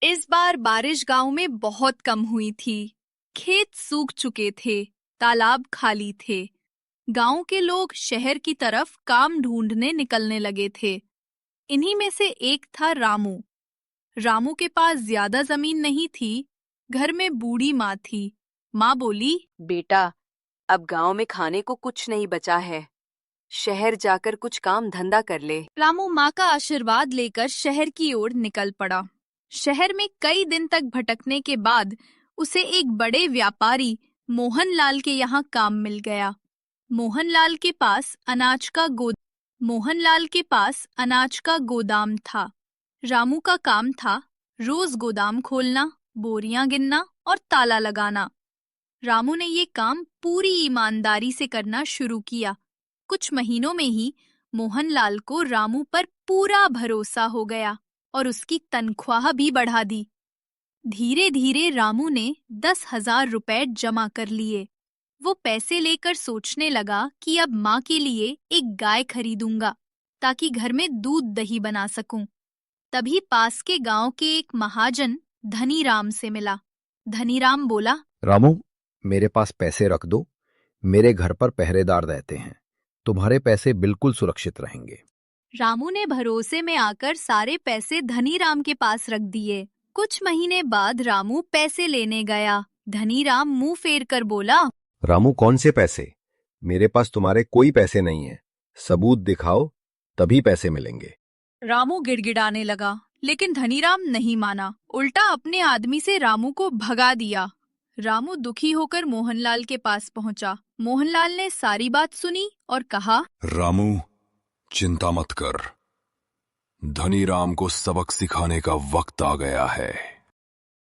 इस बार बारिश गांव में बहुत कम हुई थी। खेत सूख चुके थे, तालाब खाली थे। गांव के लोग शहर की तरफ काम ढूंढने निकलने लगे थे। इन्हीं में से एक था रामू। रामू के पास ज्यादा जमीन नहीं थी। घर में बूढ़ी माँ थी। माँ बोली, बेटा, अब गांव में खाने को कुछ नहीं बचा है। शहर जाकर कुछ काम धंधा कर ले। रामू माँ का आशीर्वाद लेकर शहर की ओर निकल पड़ा। शहर में कई दिन तक भटकने के बाद उसे एक बड़े व्यापारी मोहनलाल के यहाँ काम मिल गया। मोहनलाल के पास अनाज का गोदाम था। रामू का काम था रोज गोदाम खोलना, बोरियां गिनना और ताला लगाना। रामू ने ये काम पूरी ईमानदारी से करना शुरू किया। कुछ महीनों में ही मोहनलाल को रामू पर पूरा भरोसा हो गया और उसकी तनख्वाह भी बढ़ा दी। धीरे धीरे रामू ने 10,000 रुपए जमा कर लिए। वो पैसे लेकर सोचने लगा कि अब माँ के लिए एक गाय खरीदूंगा ताकि घर में दूध दही बना सकूं। तभी पास के गांव के एक महाजन धनीराम से मिला। धनीराम बोला, रामू, मेरे पास पैसे रख दो। मेरे घर पर पहरेदार रहते हैं। तुम्हारे पैसे बिल्कुल सुरक्षित रहेंगे। रामू ने भरोसे में आकर सारे पैसे धनीराम के पास रख दिए। कुछ महीने बाद रामू पैसे लेने गया। धनीराम मुंह फेर कर बोला, रामू, कौन से पैसे? मेरे पास तुम्हारे कोई पैसे नहीं है। सबूत दिखाओ, तभी पैसे मिलेंगे। रामू गिड़गिड़ाने लगा, लेकिन धनीराम नहीं माना। उल्टा अपने आदमी से रामू को भगा दिया। रामू दुखी होकर मोहनलाल के पास पहुंचा। मोहनलाल ने सारी बात सुनी और कहा, रामू, चिंता मत कर। धनीराम को सबक सिखाने का वक्त आ गया है।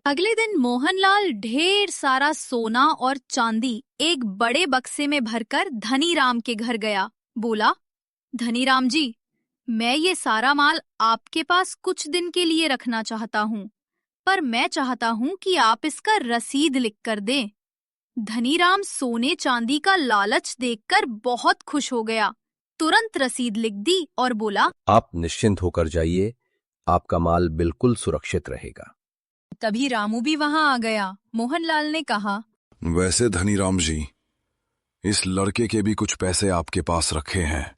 अगले दिन मोहनलाल ढेर सारा सोना और चांदी एक बड़े बक्से में भरकर धनीराम के घर गया। बोला, धनीराम जी, मैं ये सारा माल आपके पास कुछ दिन के लिए रखना चाहता हूँ, पर मैं चाहता हूँ कि आप इसका रसीद लिख कर दें। धनीराम सोने चांदी का लालच देखकर बहुत खुश हो गया। तुरंत रसीद लिख दी और बोला, आप निश्चिंत होकर जाइए, आपका माल बिल्कुल सुरक्षित रहेगा। तभी रामू भी वहां आ गया। मोहनलाल ने कहा, वैसे धनीराम जी, इस लड़के के भी कुछ पैसे आपके पास रखे हैं।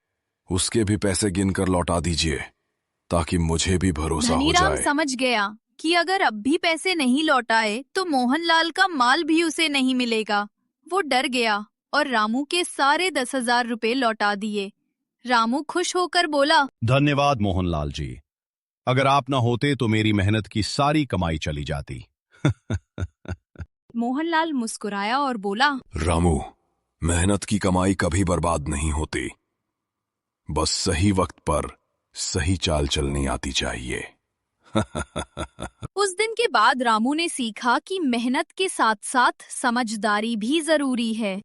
उसके भी पैसे गिनकर लौटा दीजिए ताकि मुझे भी भरोसा हो धनीराम जाए। समझ गया कि अगर अब भी पैसे नहीं लौटाए तो मोहनलाल का माल भी उसे नहीं मिलेगा। वो डर गया और रामू के सारे 10,000 रुपए लौटा दिए। रामू खुश होकर बोला, धन्यवाद मोहनलाल जी। अगर आप ना होते तो मेरी मेहनत की सारी कमाई चली जाती। मोहनलाल मुस्कुराया और बोला, रामू, मेहनत की कमाई कभी बर्बाद नहीं होती। बस सही वक्त पर सही चाल चलनी आती चाहिए। उस दिन के बाद रामू ने सीखा कि मेहनत के साथ साथ समझदारी भी जरूरी है।